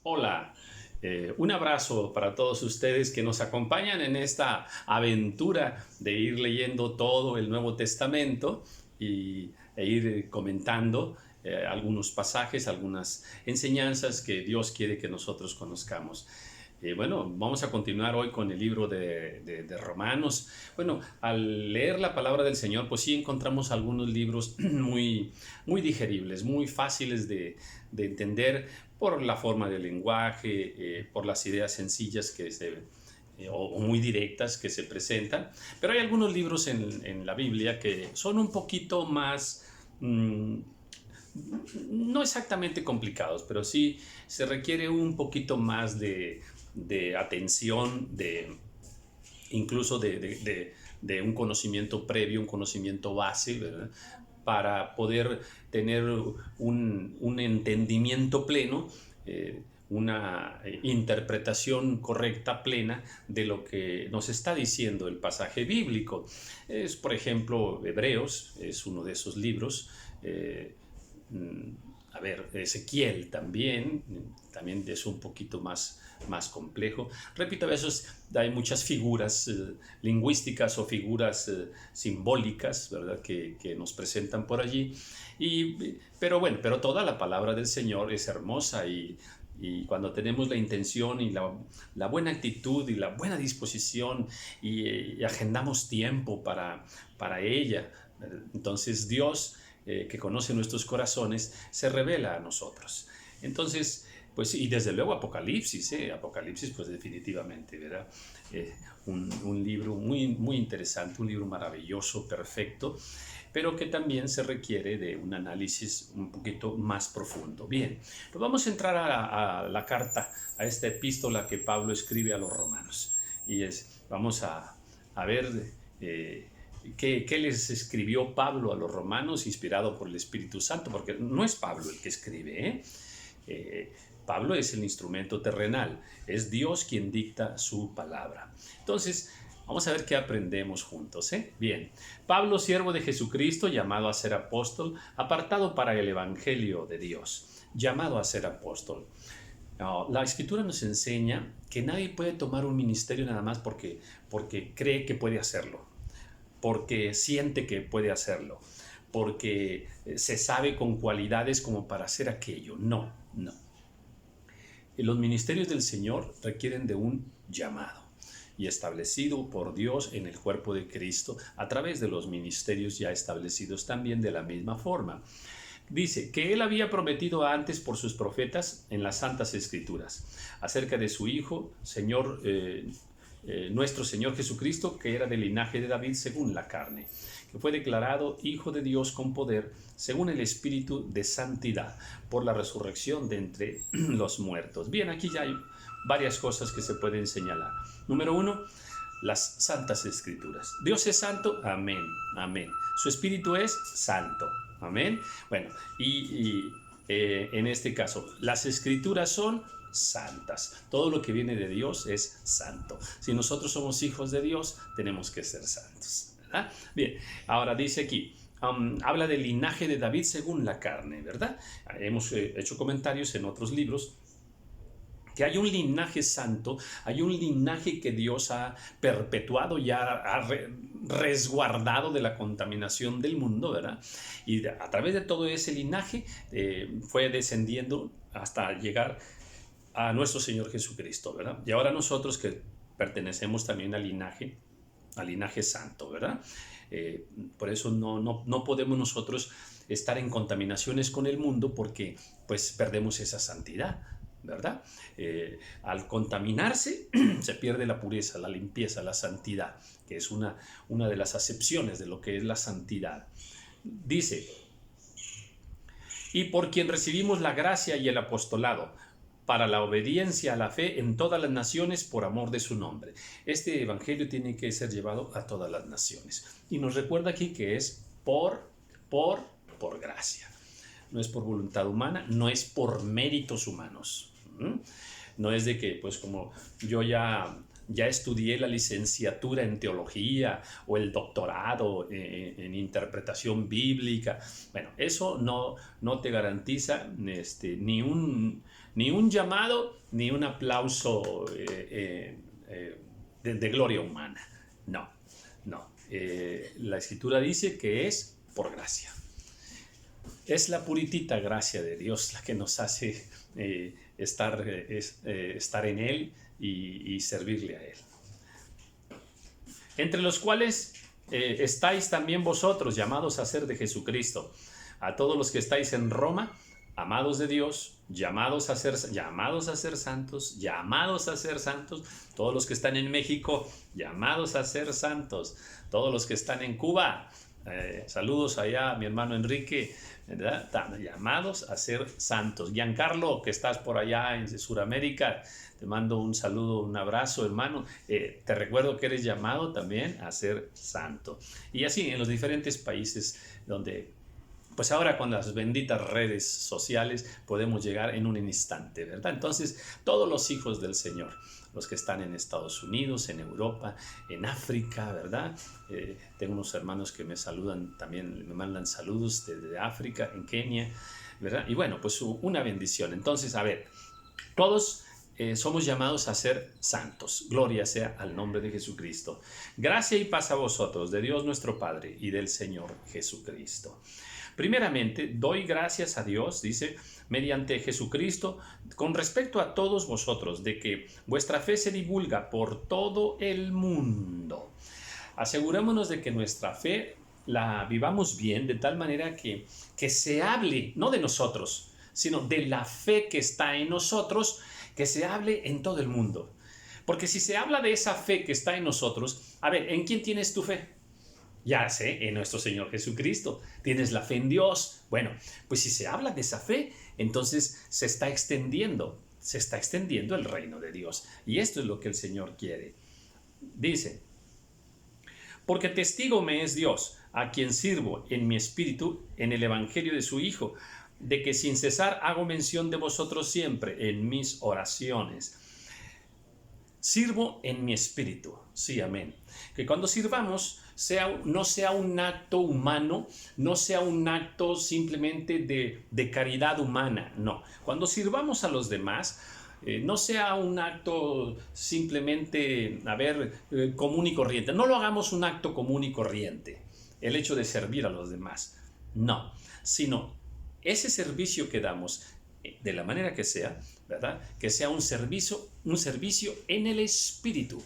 Hola, un abrazo para todos ustedes que nos acompañan en esta aventura de ir leyendo todo el Nuevo Testamento e ir comentando algunos pasajes, algunas enseñanzas que Dios quiere que nosotros conozcamos. Bueno, vamos a continuar hoy con el libro de Romanos. Bueno, al leer la palabra del Señor, pues sí encontramos algunos libros muy digeribles, muy fáciles de entender por la forma del lenguaje, por las ideas sencillas o muy directas que se presentan. Pero hay algunos libros en la Biblia que son un poquito más, no exactamente complicados, pero sí se requiere un poquito más de atención, incluso de un conocimiento previo, un conocimiento base, ¿verdad? Para poder tener un entendimiento pleno, una interpretación correcta, plena, de lo que nos está diciendo el pasaje bíblico. Es, por ejemplo, Hebreos, es uno de esos libros. A ver, Ezequiel también es un poquito más complejo. Repito, a veces hay muchas figuras lingüísticas o figuras simbólicas, ¿verdad? Que nos presentan por allí. Pero bueno, pero toda la palabra del Señor es hermosa y cuando tenemos la intención y la buena actitud y la buena disposición y agendamos tiempo para ella, entonces Dios, que conoce nuestros corazones, se revela a nosotros. Entonces, pues, y desde luego Apocalipsis, pues definitivamente, ¿verdad? Un libro muy interesante, un libro maravilloso, perfecto, pero que también se requiere de un análisis un poquito más profundo. Bien, pues vamos a entrar a la carta, a esta epístola que Pablo escribe a los romanos. Vamos a ver qué les escribió Pablo a los romanos, inspirado por el Espíritu Santo, porque no es Pablo el que escribe, Pablo es el instrumento terrenal, es Dios quien dicta su palabra. Entonces, vamos a ver qué aprendemos juntos. Bien, Pablo, siervo de Jesucristo, llamado a ser apóstol, apartado para el Evangelio de Dios, llamado a ser apóstol. No, la Escritura nos enseña que nadie puede tomar un ministerio nada más porque cree que puede hacerlo, porque siente que puede hacerlo, porque se sabe con cualidades como para hacer aquello. No, no. Los ministerios del Señor requieren de un llamado y establecido por Dios en el cuerpo de Cristo a través de los ministerios ya establecidos también de la misma forma. Dice que Él había prometido antes por sus profetas en las Santas Escrituras acerca de su Hijo, nuestro Señor Jesucristo, que era del linaje de David según la carne, que fue declarado Hijo de Dios con poder, según el Espíritu de santidad, por la resurrección de entre los muertos. Bien, aquí ya hay varias cosas que se pueden señalar. Número uno, las Santas Escrituras. Dios es santo, amén, amén. Su Espíritu es santo, amén. Bueno, en este caso, las Escrituras son santas. Todo lo que viene de Dios es santo. Si nosotros somos hijos de Dios, tenemos que ser santos, ¿verdad? Bien, ahora dice aquí, habla del linaje de David según la carne, ¿verdad? Hemos hecho comentarios en otros libros que hay un linaje santo, hay un linaje que Dios ha perpetuado y ha resguardado de la contaminación del mundo, ¿verdad? Y a través de todo ese linaje fue descendiendo hasta llegar a nuestro Señor Jesucristo, ¿verdad? Y ahora nosotros que pertenecemos también al linaje santo, ¿verdad? Por eso no podemos nosotros estar en contaminaciones con el mundo porque pues perdemos esa santidad, ¿verdad? Al contaminarse se pierde la pureza, la limpieza, la santidad, que es una de las acepciones de lo que es la santidad. Dice, y por quien recibimos la gracia y el apostolado, para la obediencia a la fe en todas las naciones por amor de su nombre. Este evangelio tiene que ser llevado a todas las naciones. Y nos recuerda aquí que es por gracia. No es por voluntad humana, no es por méritos humanos. No es de que, pues como yo ya ya estudié la licenciatura en teología o el doctorado en interpretación bíblica. Bueno, eso no te garantiza ni un llamado ni un aplauso de gloria humana. No, no. La Escritura dice que es por gracia. Es la puritita gracia de Dios la que nos hace estar en Él y servirle a Él. Entre los cuales estáis también vosotros, llamados a ser de Jesucristo. A todos los que estáis en Roma, amados de Dios, llamados a ser santos, llamados a ser santos. Todos los que están en México, llamados a ser santos. Todos los que están en Cuba, saludos allá a mi hermano Enrique, ¿verdad? Llamados a ser santos. Giancarlo, que estás por allá en Sudamérica, te mando un saludo, un abrazo, hermano. Te recuerdo que eres llamado también a ser santo. Y así en los diferentes países donde, pues ahora con las benditas redes sociales podemos llegar en un instante, ¿verdad? Entonces, todos los hijos del Señor, los que están en Estados Unidos, en Europa, en África, ¿verdad? Tengo unos hermanos que me saludan también, me mandan saludos desde África, en Kenia, ¿verdad? Y bueno, pues una bendición. Entonces, a ver, todos somos llamados a ser santos. Gloria sea al nombre de Jesucristo. Gracia y paz a vosotros, de Dios nuestro Padre y del Señor Jesucristo. Primeramente, doy gracias a Dios, dice, mediante Jesucristo, con respecto a todos vosotros, de que vuestra fe se divulga por todo el mundo. Asegurémonos de que nuestra fe la vivamos bien, de tal manera que se hable, no de nosotros, sino de la fe que está en nosotros, que se hable en todo el mundo. Porque si se habla de esa fe que está en nosotros, a ver, ¿en quién tienes tu fe? Ya sé, en nuestro Señor Jesucristo. Tienes la fe en Dios. Bueno, pues si se habla de esa fe, entonces se está extendiendo el reino de Dios. Y esto es lo que el Señor quiere. Dice, porque testigo me es Dios, a quien sirvo en mi espíritu, en el evangelio de su Hijo, de que sin cesar hago mención de vosotros siempre en mis oraciones. Sirvo en mi espíritu. Sí, amén. Que cuando sirvamos no sea un acto humano, no sea un acto simplemente de caridad humana, no. Cuando sirvamos a los demás, no sea un acto simplemente, común y corriente. No lo hagamos un acto común y corriente, el hecho de servir a los demás. No, sino ese servicio que damos, de la manera que sea, ¿verdad? Que sea un servicio en el espíritu.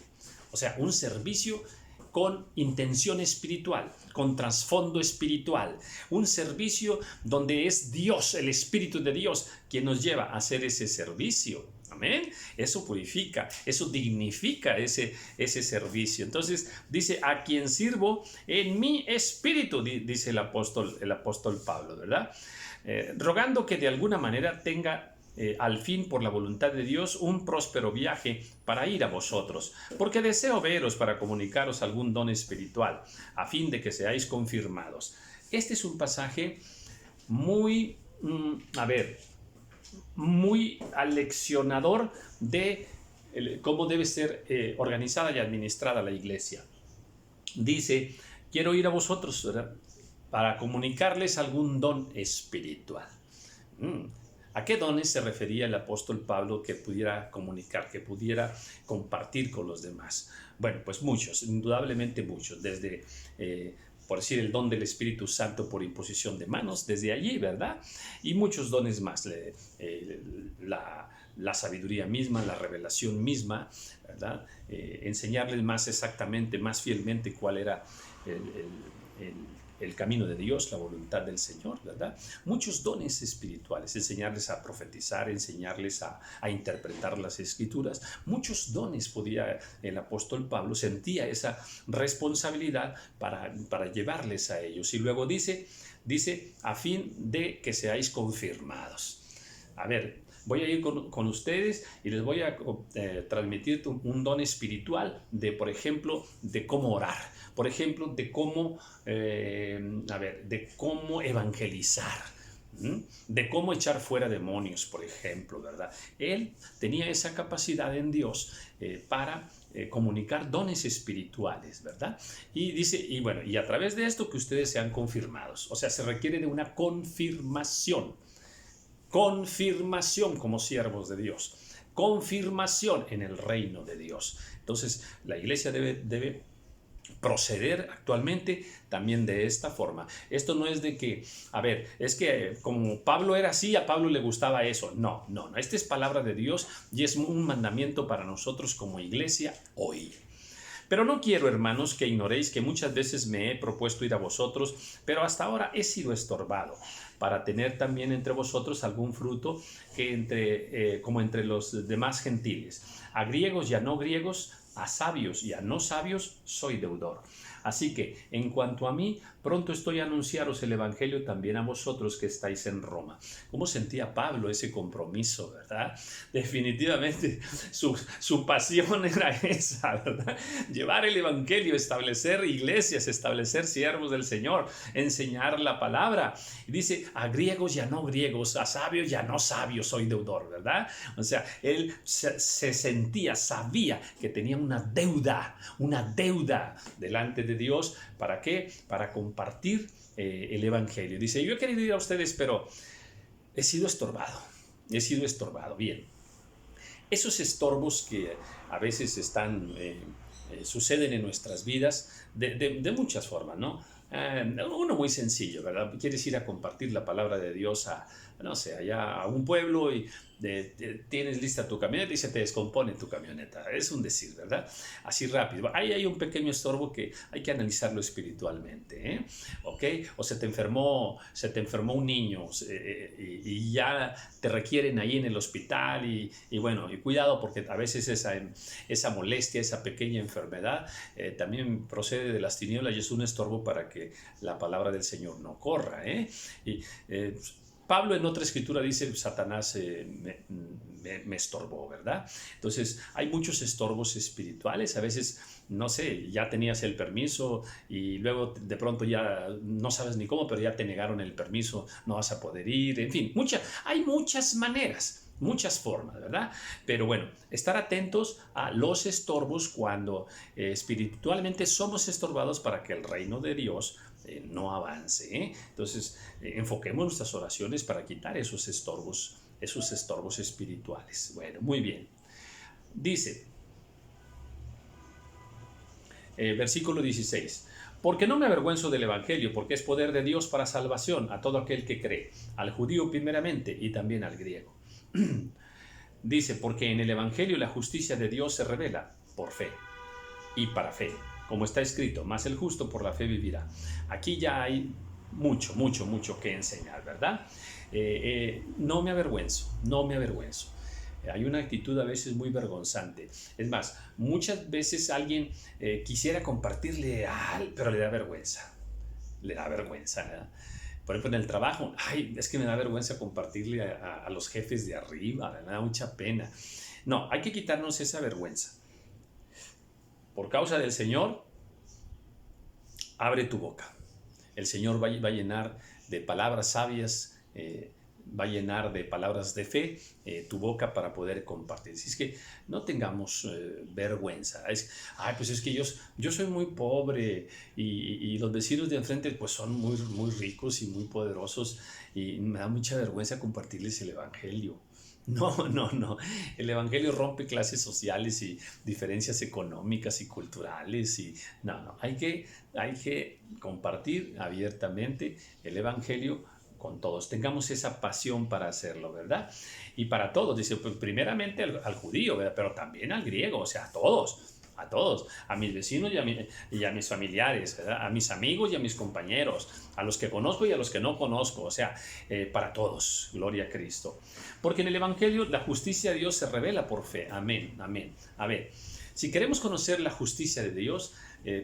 O sea, un servicio con intención espiritual, con trasfondo espiritual, un servicio donde es Dios, el Espíritu de Dios, quien nos lleva a hacer ese servicio. Amén. Eso purifica, eso dignifica ese servicio. Entonces dice, a quien sirvo en mi espíritu, dice el apóstol Pablo, ¿verdad? Rogando que de alguna manera tenga al fin, por la voluntad de Dios, un próspero viaje para ir a vosotros, porque deseo veros para comunicaros algún don espiritual, a fin de que seáis confirmados. Este es un pasaje muy, muy aleccionador de cómo debe ser organizada y administrada la iglesia. Dice, quiero ir a vosotros, ¿verdad?, para comunicarles algún don espiritual. ¿A qué dones se refería el apóstol Pablo que pudiera comunicar, que pudiera compartir con los demás? Bueno, pues muchos, indudablemente muchos, desde, por decir, el don del Espíritu Santo por imposición de manos, desde allí, ¿verdad? Y muchos dones más, la sabiduría misma, la revelación misma, ¿verdad? Enseñarles más exactamente, más fielmente cuál era el camino de Dios, la voluntad del Señor, ¿verdad? Muchos dones espirituales, enseñarles a profetizar, enseñarles a interpretar las Escrituras. Muchos dones podía el apóstol Pablo, sentía esa responsabilidad para llevarles a ellos. Y luego dice, a fin de que seáis confirmados. A ver, voy a ir con ustedes y les voy a transmitir un don espiritual de, por ejemplo, de cómo orar. Por ejemplo, de cómo evangelizar, de cómo echar fuera demonios, por ejemplo, ¿verdad? Él tenía esa capacidad en Dios para comunicar dones espirituales, ¿verdad? Y dice, y bueno, y a través de esto que ustedes sean confirmados. O sea, se requiere de una confirmación como siervos de Dios, confirmación en el reino de Dios. Entonces, la iglesia debe proceder actualmente también de esta forma. Esto no es de que, a ver, es que como Pablo era así, a Pablo le gustaba eso. No, no, no. Esta es palabra de Dios y es un mandamiento para nosotros como iglesia hoy. Pero no quiero, hermanos, que ignoréis que muchas veces me he propuesto ir a vosotros, pero hasta ahora he sido estorbado para tener también entre vosotros algún fruto que como entre los demás gentiles. A griegos y a no griegos, a sabios y a no sabios, soy deudor. Así que, en cuanto a mí, pronto estoy a anunciaros el Evangelio también a vosotros que estáis en Roma. ¿Cómo sentía Pablo ese compromiso, verdad? Definitivamente, su pasión era esa, ¿verdad? Llevar el Evangelio, establecer iglesias, establecer siervos del Señor, enseñar la palabra. Y dice, a griegos y a no griegos, a sabios y a no sabios soy deudor, ¿verdad? O sea, él se sentía, sabía que tenía una deuda delante de Dios. ¿Para qué? Para compartir el Evangelio. Dice, yo he querido ir a ustedes, pero he sido estorbado. Bien. Esos estorbos que a veces suceden en nuestras vidas de muchas formas, ¿no? Uno muy sencillo, ¿verdad? Quieres ir a compartir la palabra de Dios no sé, allá a un pueblo y tienes lista tu camioneta y se te descompone tu camioneta. Es un decir, ¿verdad? Así rápido. Ahí hay un pequeño estorbo que hay que analizarlo espiritualmente, ¿eh? ¿Ok? O se te enfermó un niño y ya te requieren ahí en el hospital y bueno, y cuidado porque a veces esa molestia, esa pequeña enfermedad también procede de las tinieblas y es un estorbo para que la palabra del Señor no corra, ¿eh? Pablo en otra escritura dice, Satanás me estorbó, ¿verdad? Entonces, hay muchos estorbos espirituales. A veces, no sé, ya tenías el permiso y luego de pronto ya no sabes ni cómo, pero ya te negaron el permiso, no vas a poder ir. En fin, hay muchas maneras, muchas formas, ¿verdad? Pero bueno, estar atentos a los estorbos cuando espiritualmente somos estorbados para que el reino de Dios no avance, ¿eh? Entonces, enfoquemos nuestras oraciones para quitar esos estorbos espirituales. Bueno, muy bien. Dice, versículo 16. Porque no me avergüenzo del Evangelio, porque es poder de Dios para salvación a todo aquel que cree, al judío primeramente y también al griego. Dice, porque en el Evangelio la justicia de Dios se revela por fe y para fe, como está escrito, mas el justo por la fe vivirá. Aquí ya hay mucho que enseñar, ¿verdad? No me avergüenzo. Hay una actitud a veces muy vergonzante. Es más, muchas veces alguien quisiera compartirle pero le da vergüenza. ¿Verdad? Por ejemplo, en el trabajo, es que me da vergüenza compartirle a los jefes de arriba, me da mucha pena. No, hay que quitarnos esa vergüenza. Por causa del Señor, abre tu boca. El Señor va a llenar de palabras sabias, va a llenar de palabras de fe tu boca para poder compartir. Así es que no tengamos vergüenza. Pues es que yo soy muy pobre y los vecinos de enfrente pues son muy ricos y muy poderosos y me da mucha vergüenza compartirles el Evangelio. No. El Evangelio rompe clases sociales y diferencias económicas y culturales. Hay que compartir abiertamente el Evangelio con todos. Tengamos esa pasión para hacerlo, ¿verdad? Y para todos, dice, pues primeramente al judío, ¿verdad? Pero también al griego, o sea, a todos, a mis vecinos y a mis familiares, ¿verdad? A mis amigos y a mis compañeros, a los que conozco y a los que no conozco, o sea, para todos, gloria a Cristo. Porque en el Evangelio la justicia de Dios se revela por fe, amén. A ver, si queremos conocer la justicia de Dios,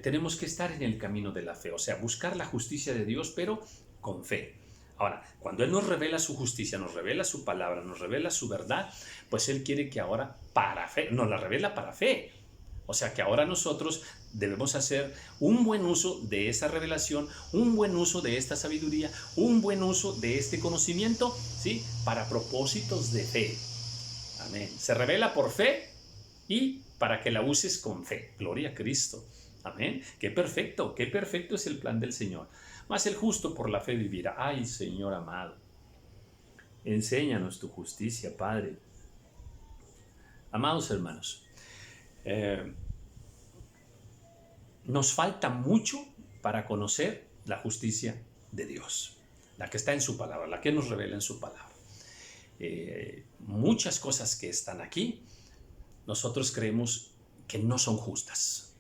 tenemos que estar en el camino de la fe, o sea, buscar la justicia de Dios, pero con fe. Ahora, cuando Él nos revela su justicia, nos revela su palabra, nos revela su verdad, pues Él quiere que ahora para fe, nos la revela para fe. O sea que ahora nosotros debemos hacer un buen uso de esa revelación, un buen uso de esta sabiduría, un buen uso de este conocimiento, ¿sí? Para propósitos de fe. Amén. Se revela por fe y para que la uses con fe. Gloria a Cristo. Amén. Qué perfecto es el plan del Señor. Mas el justo por la fe vivirá. Ay, Señor amado, enséñanos tu justicia, Padre. Amados hermanos, nos falta mucho para conocer la justicia de Dios, la que está en su palabra, la que nos revela en su palabra. Muchas cosas que están aquí, nosotros creemos que no son justas.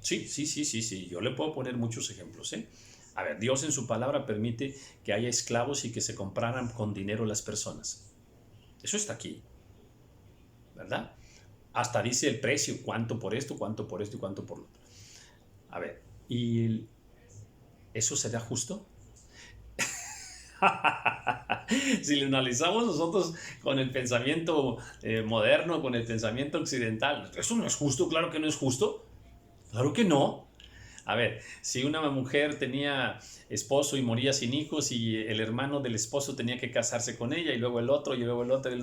Sí, yo le puedo poner muchos ejemplos, ¿eh? A ver, Dios en su palabra permite que haya esclavos y que se compraran con dinero las personas. Eso está aquí, ¿verdad? Hasta dice el precio, cuánto por esto, cuánto por esto y cuánto por lo otro. A ver, ¿y eso será justo? Si lo analizamos nosotros con el pensamiento moderno, con el pensamiento occidental, ¿eso no es justo? Claro que no es justo. Claro que no. A ver, si una mujer tenía esposo y moría sin hijos y el hermano del esposo tenía que casarse con ella y luego el otro y luego el otro,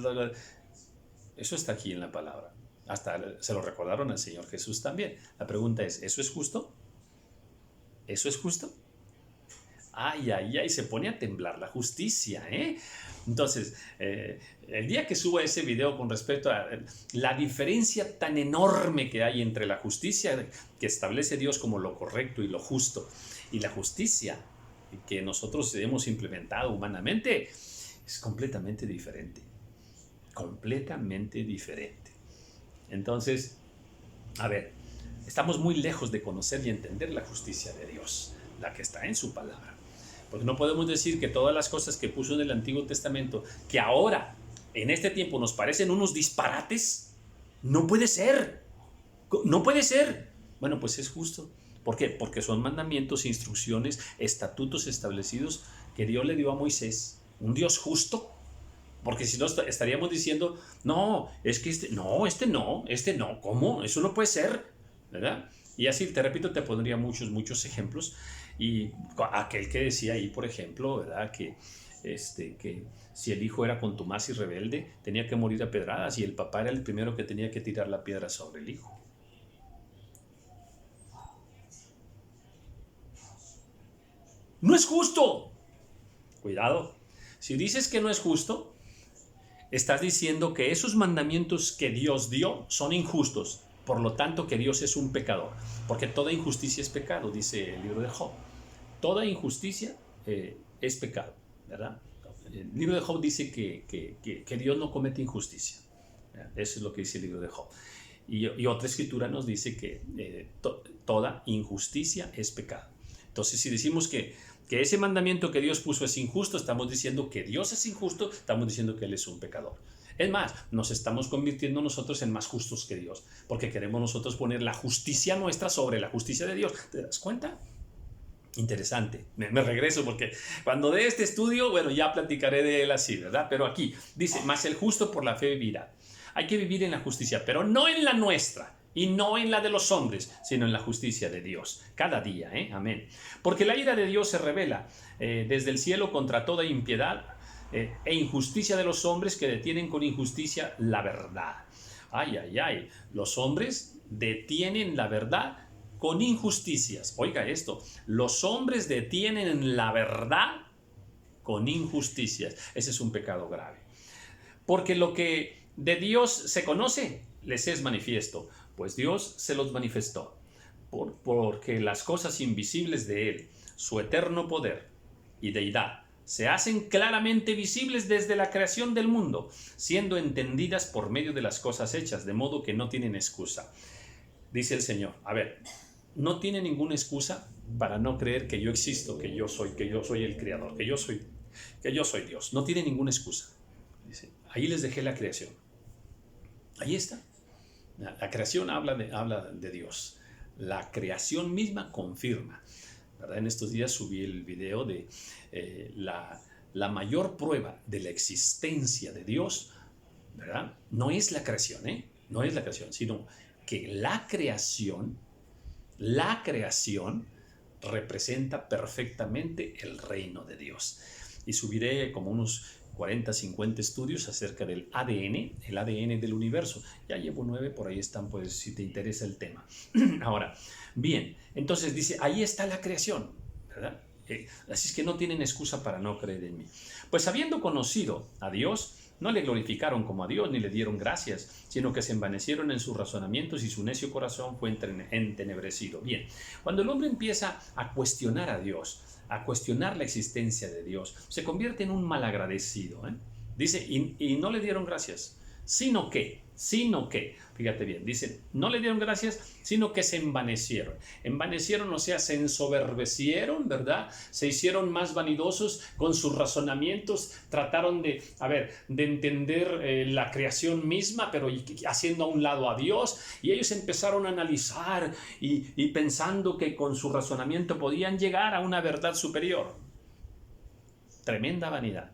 eso está aquí en la palabra. Hasta se lo recordaron al Señor Jesús también. La pregunta es, ¿eso es justo? ¿Eso es justo? Ay, se pone a temblar la justicia, ¿eh? Entonces, el día que suba ese video con respecto a la diferencia tan enorme que hay entre la justicia que establece Dios como lo correcto y lo justo, y la justicia que nosotros hemos implementado humanamente, es completamente diferente. Completamente diferente. Entonces, a ver, estamos muy lejos de conocer y entender la justicia de Dios, la que está en su palabra. Porque no podemos decir que todas las cosas que puso en el Antiguo Testamento, que ahora, en este tiempo, nos parecen unos disparates, no puede ser. No puede ser. Bueno, pues es justo. ¿Por qué? Porque son mandamientos, instrucciones, estatutos establecidos que Dios le dio a Moisés. Un Dios justo. Porque si no estaríamos diciendo, no, es que este no, ¿cómo? Eso no puede ser, ¿verdad? Y así, te repito, te pondría muchos ejemplos. Y aquel que decía ahí, por ejemplo, ¿verdad? Que si el hijo era contumaz y rebelde, tenía que morir a pedradas y el papá era el primero que tenía que tirar la piedra sobre el hijo. ¡No es justo! Cuidado. Si dices que no es justo, estás diciendo que esos mandamientos que Dios dio son injustos. Por lo tanto, que Dios es un pecador. Porque toda injusticia es pecado, dice el libro de Job. Toda injusticia es pecado, ¿verdad? El libro de Job dice que Dios no comete injusticia. Eso es lo que dice el libro de Job. Y otra escritura nos dice que toda injusticia es pecado. Entonces, si decimos que ese mandamiento que Dios puso es injusto, estamos diciendo que Dios es injusto, estamos diciendo que Él es un pecador. Es más, nos estamos convirtiendo nosotros en más justos que Dios, porque queremos nosotros poner la justicia nuestra sobre la justicia de Dios. ¿Te das cuenta? Interesante. Me regreso porque cuando dé este estudio, bueno, ya platicaré de él así, ¿verdad? Pero aquí dice, mas el justo por la fe vivirá. Hay que vivir en la justicia, pero no en la nuestra y no en la de los hombres, sino en la justicia de Dios. Cada día, ¿eh? Amén. Porque la ira de Dios se revela desde el cielo contra toda impiedad e injusticia de los hombres que detienen con injusticia la verdad. Ay. Los hombres detienen la verdad con injusticias. Oiga esto, los hombres detienen la verdad con injusticias. Ese es un pecado grave. Porque lo que de Dios se conoce, les es manifiesto, pues Dios se los manifestó. Porque las cosas invisibles de Él, su eterno poder y deidad, se hacen claramente visibles desde la creación del mundo, siendo entendidas por medio de las cosas hechas, de modo que no tienen excusa. Dice el Señor, a ver, no tiene ninguna excusa para no creer que yo existo, que yo soy el creador, que yo soy Dios. No tiene ninguna excusa. Dice, ahí les dejé la creación. Ahí está. La creación habla de Dios. La creación misma confirma. ¿Verdad? En estos días subí el video de la mayor prueba de la existencia de Dios, ¿verdad? No es la creación, no es la creación, sino que la creación representa perfectamente el reino de Dios. Y subiré como unos 40, 50 estudios acerca del ADN, el ADN del universo. Ya llevo 9, por ahí están, pues, si te interesa el tema. Ahora, bien, entonces dice, ahí está la creación, ¿verdad? Así es que no tienen excusa para no creer en mí. Pues habiendo conocido a Dios, no le glorificaron como a Dios ni le dieron gracias, sino que se envanecieron en sus razonamientos y su necio corazón fue entenebrecido. Bien, cuando el hombre empieza a cuestionar a Dios, a cuestionar la existencia de Dios, se convierte en un malagradecido. Dice, y no le dieron gracias, sino que, fíjate bien, dice, no le dieron gracias, sino que se envanecieron. Envanecieron, o sea, se ensoberbecieron, ¿verdad? Se hicieron más vanidosos con sus razonamientos, trataron de entender la creación misma, pero haciendo a un lado a Dios, y ellos empezaron a analizar y pensando que con su razonamiento podían llegar a una verdad superior. Tremenda vanidad,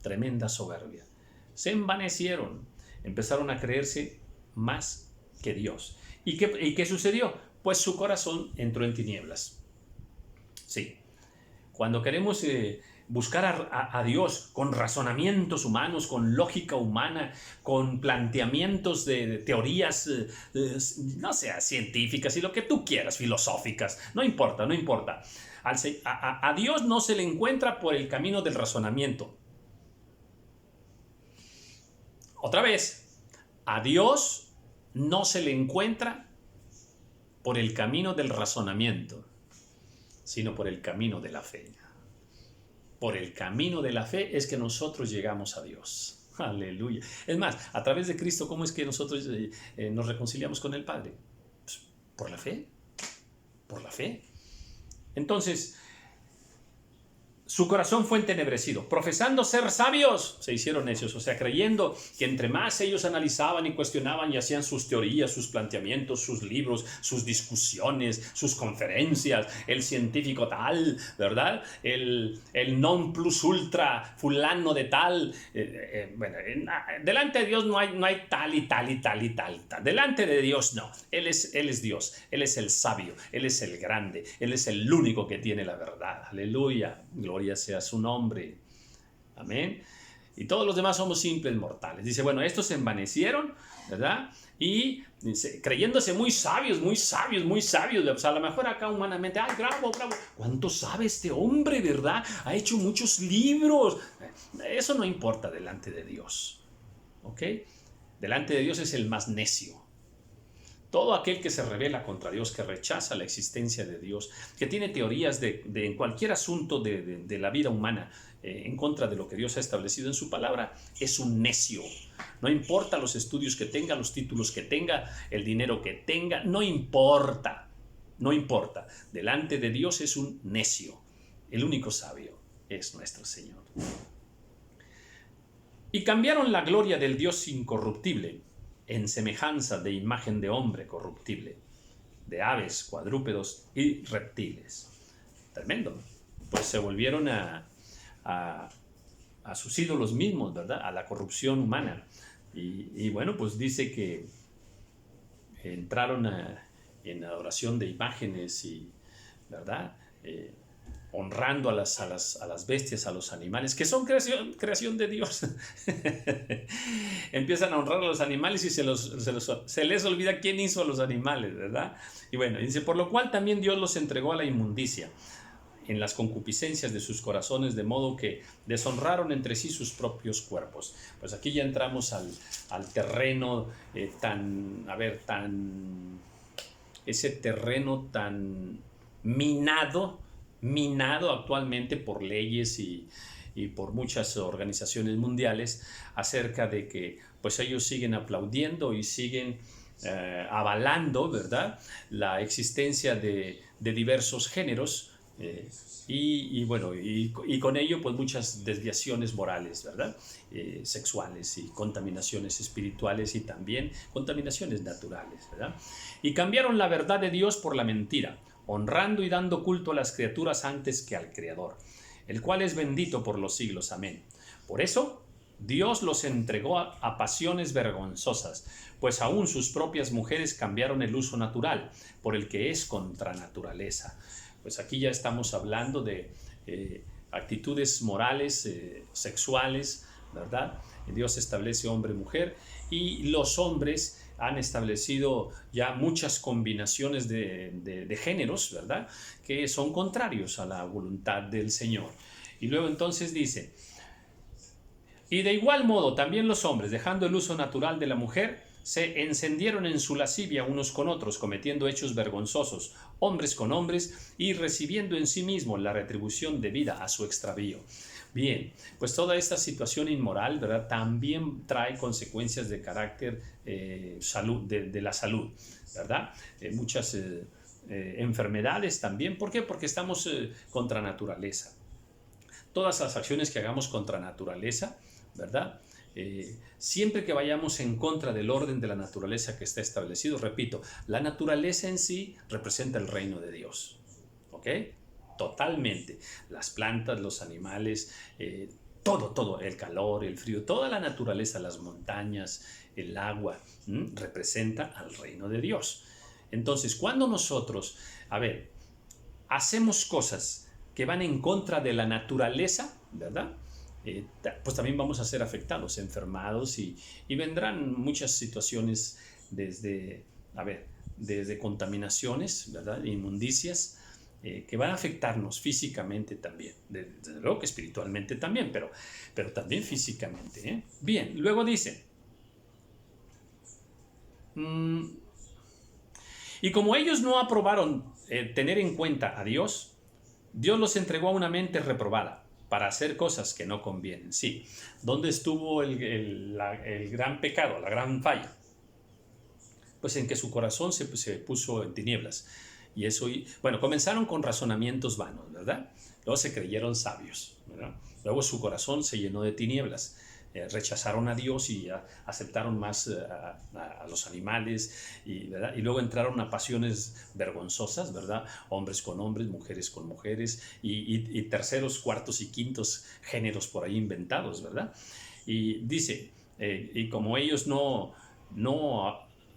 tremenda soberbia. Se envanecieron, empezaron a creerse más que Dios. ¿Y qué sucedió? Pues su corazón entró en tinieblas. Sí, cuando queremos buscar a Dios con razonamientos humanos, con lógica humana, con planteamientos de teorías, no sé, científicas y lo que tú quieras, filosóficas, no importa. A Dios no se le encuentra por el camino del razonamiento. Otra vez, a Dios no se le encuentra por el camino del razonamiento, sino por el camino de la fe. Por el camino de la fe es que nosotros llegamos a Dios. Aleluya. Es más, a través de Cristo, ¿cómo es que nosotros nos reconciliamos con el Padre? Pues, por la fe. Por la fe. Entonces, su corazón fue entenebrecido. Profesando ser sabios, se hicieron necios. O sea, creyendo que entre más ellos analizaban y cuestionaban y hacían sus teorías, sus planteamientos, sus libros, sus discusiones, sus conferencias, el científico tal, ¿verdad? El non plus ultra fulano de tal. Bueno, delante de Dios no hay tal y tal y tal y tal. Delante de Dios no. Él es Dios. Él es el sabio. Él es el grande. Él es el único que tiene la verdad. Aleluya. Gloria sea su nombre. Amén. Y todos los demás somos simples mortales. Dice, bueno, estos se envanecieron, ¿verdad? Y dice, creyéndose muy sabios. O sea, a lo mejor acá humanamente, ¡ay, bravo! ¿Cuánto sabe este hombre, verdad? Ha hecho muchos libros. Eso no importa delante de Dios. ¿Ok? Delante de Dios es el más necio. Todo aquel que se rebela contra Dios, que rechaza la existencia de Dios, que tiene teorías de cualquier asunto de la vida humana en contra de lo que Dios ha establecido en su palabra, es un necio. No importa los estudios que tenga, los títulos que tenga, el dinero que tenga, no importa. Delante de Dios es un necio. El único sabio es nuestro Señor. Y cambiaron la gloria del Dios incorruptible en semejanza de imagen de hombre corruptible, de aves, cuadrúpedos y reptiles. Tremendo. Pues se volvieron a sus ídolos mismos, ¿verdad? A la corrupción humana. Y bueno, pues dice que entraron en adoración de imágenes y, ¿verdad? Honrando a las bestias, a los animales, que son creación de Dios. Empiezan a honrar a los animales y se les olvida quién hizo a los animales, ¿verdad? Y bueno, dice, por lo cual también Dios los entregó a la inmundicia en las concupiscencias de sus corazones, de modo que deshonraron entre sí sus propios cuerpos. Pues aquí ya entramos al terreno ese terreno tan minado actualmente por leyes y por muchas organizaciones mundiales, acerca de que pues ellos siguen aplaudiendo y siguen avalando, ¿verdad?, la existencia de diversos géneros y con ello pues muchas desviaciones morales, ¿verdad?, sexuales y contaminaciones espirituales y también contaminaciones naturales, ¿verdad? Y cambiaron la verdad de Dios por la mentira, honrando y dando culto a las criaturas antes que al Creador, el cual es bendito por los siglos. Amén. Por eso, Dios los entregó a pasiones vergonzosas, pues aún sus propias mujeres cambiaron el uso natural por el que es contra naturaleza. Pues aquí ya estamos hablando de actitudes morales, sexuales, ¿verdad? Dios establece hombre y mujer, y los hombres han establecido ya muchas combinaciones de géneros, ¿verdad? Que son contrarios a la voluntad del Señor. Y luego entonces dice: y de igual modo también los hombres, dejando el uso natural de la mujer, se encendieron en su lascivia unos con otros, cometiendo hechos vergonzosos, hombres con hombres, y recibiendo en sí mismos la retribución debida a su extravío. Bien, pues toda esta situación inmoral, ¿verdad?, también trae consecuencias de carácter salud, de la salud, ¿verdad? Muchas enfermedades también. ¿Por qué? Porque estamos contra naturaleza. Todas las acciones que hagamos contra naturaleza, ¿verdad? Siempre que vayamos en contra del orden de la naturaleza que está establecido, repito, la naturaleza en sí representa el reino de Dios, ¿ok? Totalmente. Las plantas, los animales, todo, el calor, el frío, toda la naturaleza, las montañas, el agua, representa al reino de Dios. Entonces, cuando nosotros, hacemos cosas que van en contra de la naturaleza, ¿verdad? Pues también vamos a ser afectados, enfermados, y vendrán muchas situaciones desde contaminaciones, ¿verdad?, inmundicias, que van a afectarnos físicamente también, desde luego que espiritualmente también, pero también físicamente, ¿eh? Bien, luego dice: y como ellos no aprobaron tener en cuenta a Dios, Dios los entregó a una mente reprobada para hacer cosas que no convienen. Sí, ¿dónde estuvo el gran pecado, la gran falla? Pues en que su corazón se puso en tinieblas. Y eso, bueno, comenzaron con razonamientos vanos, ¿verdad? Luego se creyeron sabios, ¿verdad? Luego su corazón se llenó de tinieblas. Rechazaron a Dios y aceptaron más a los animales, ¿verdad? Y luego entraron a pasiones vergonzosas, ¿verdad? Hombres con hombres, mujeres con mujeres, y terceros, cuartos y quintos géneros por ahí inventados, ¿verdad? Y dice, y como ellos no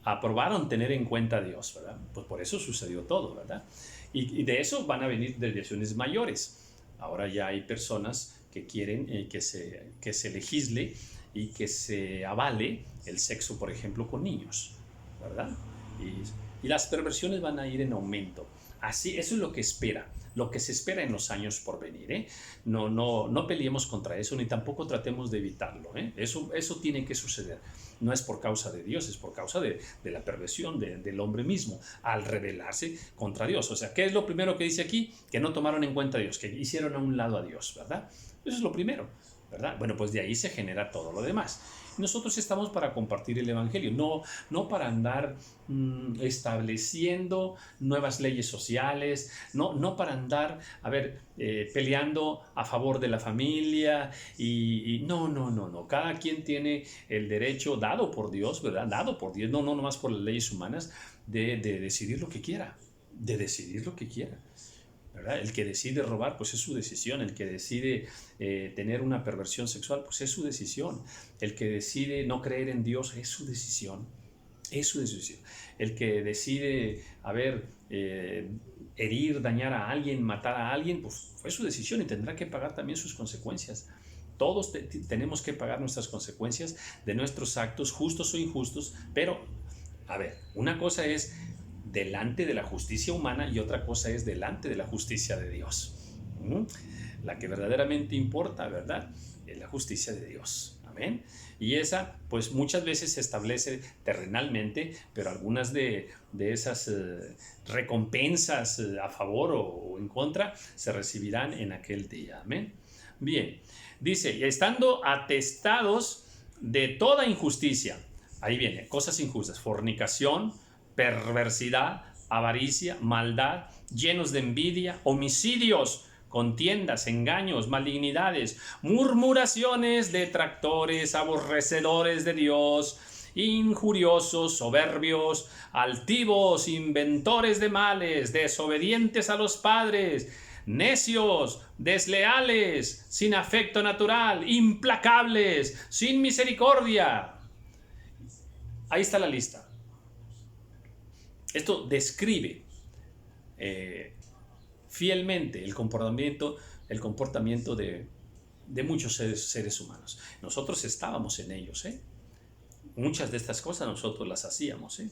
aprobaron tener en cuenta a Dios, ¿verdad? Pues por eso sucedió todo, ¿verdad? Y de eso van a venir desviaciones mayores. Ahora ya hay personas que quieren que se legisle y que se avale el sexo, por ejemplo, con niños, ¿verdad? Y las perversiones van a ir en aumento. Así, eso es lo que se espera en los años por venir, ¿eh? No peleemos contra eso, ni tampoco tratemos de evitarlo, ¿eh? Eso tiene que suceder. No es por causa de Dios, es por causa de la perversión del hombre mismo, al rebelarse contra Dios. O sea, ¿qué es lo primero que dice aquí? Que no tomaron en cuenta a Dios, que hicieron a un lado a Dios, ¿verdad? Eso es lo primero, ¿verdad? Bueno, pues de ahí se genera todo lo demás. Nosotros estamos para compartir el Evangelio, no para andar estableciendo nuevas leyes sociales, no para andar, peleando a favor de la familia, no. Cada quien tiene el derecho dado por Dios, ¿verdad? Dado por Dios, no más por las leyes humanas, de decidir lo que quiera, ¿verdad? El que decide robar, pues es su decisión. El que decide tener una perversión sexual, pues es su decisión. El que decide no creer en Dios, es su decisión. El que decide, herir, dañar a alguien, matar a alguien, pues fue su decisión y tendrá que pagar también sus consecuencias. Todos tenemos que pagar nuestras consecuencias de nuestros actos, justos o injustos, pero, una cosa es delante de la justicia humana y otra cosa es delante de la justicia de Dios. La que verdaderamente importa, ¿verdad?, es la justicia de Dios. Amén. Y esa, pues muchas veces se establece terrenalmente, pero algunas de esas recompensas a favor o en contra se recibirán en aquel día. Amén. Bien, dice, y estando atestados de toda injusticia, ahí viene, cosas injustas, fornicación, perversidad, avaricia, maldad, llenos de envidia, homicidios, contiendas, engaños, malignidades, murmuraciones, detractores, aborrecedores de Dios, injuriosos, soberbios, altivos, inventores de males, desobedientes a los padres, necios, desleales, sin afecto natural, implacables, sin misericordia. Ahí está la lista. Esto describe fielmente el comportamiento de muchos seres humanos. Nosotros estábamos en ellos, ¿eh? Muchas de estas cosas nosotros las hacíamos, ¿eh?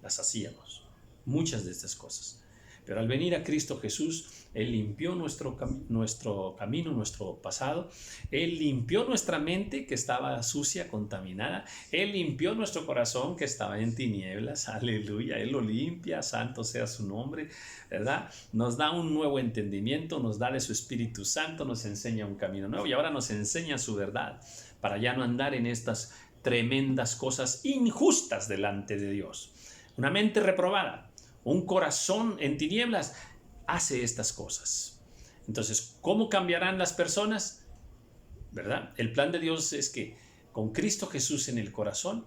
Las hacíamos, muchas de estas cosas. Pero al venir a Cristo Jesús, Él limpió nuestro camino, nuestro pasado. Él limpió nuestra mente que estaba sucia, contaminada. Él limpió nuestro corazón que estaba en tinieblas. Aleluya. Él lo limpia, santo sea su nombre, ¿verdad? Nos da un nuevo entendimiento, nos da de su Espíritu Santo, nos enseña un camino nuevo y ahora nos enseña su verdad para ya no andar en estas tremendas cosas injustas delante de Dios. Una mente reprobada, un corazón en tinieblas, hace estas cosas. Entonces, ¿cómo cambiarán las personas? ¿Verdad? El plan de Dios es que con Cristo Jesús en el corazón,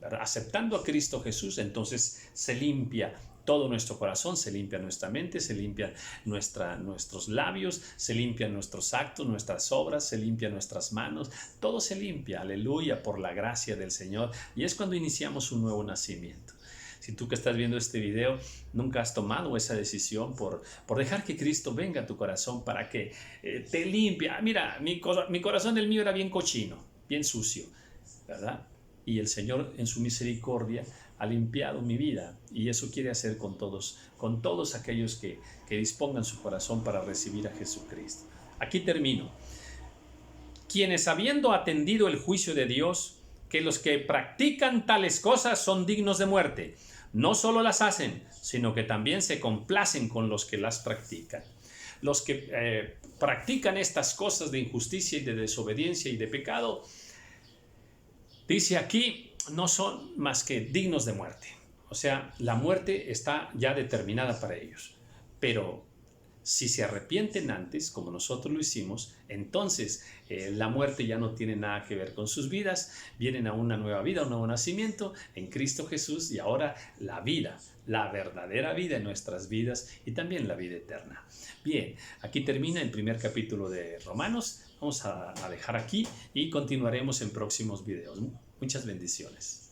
¿verdad? Aceptando a Cristo Jesús, entonces se limpia todo nuestro corazón, se limpia nuestra mente, se limpian nuestros labios, se limpian nuestros actos, nuestras obras, se limpian nuestras manos, todo se limpia, aleluya, por la gracia del Señor. Y es cuando iniciamos un nuevo nacimiento. Si tú que estás viendo este video nunca has tomado esa decisión por dejar que Cristo venga a tu corazón para que te limpie. Mira, mi corazón, el mío era bien cochino, bien sucio, ¿verdad? Y el Señor en su misericordia ha limpiado mi vida y eso quiere hacer con todos aquellos que dispongan su corazón para recibir a Jesucristo. Aquí termino. Quienes habiendo atendido el juicio de Dios, que los que practican tales cosas son dignos de muerte, no solo las hacen, sino que también se complacen con los que las practican. Los que practican estas cosas de injusticia y de desobediencia y de pecado, dice aquí, no son más que dignos de muerte. O sea, la muerte está ya determinada para ellos. Pero si se arrepienten antes, como nosotros lo hicimos, entonces la muerte ya no tiene nada que ver con sus vidas, vienen a una nueva vida, un nuevo nacimiento en Cristo Jesús y ahora la vida, la verdadera vida en nuestras vidas y también la vida eterna. Bien, aquí termina el primer capítulo de Romanos. Vamos a dejar aquí y continuaremos en próximos videos. Muchas bendiciones.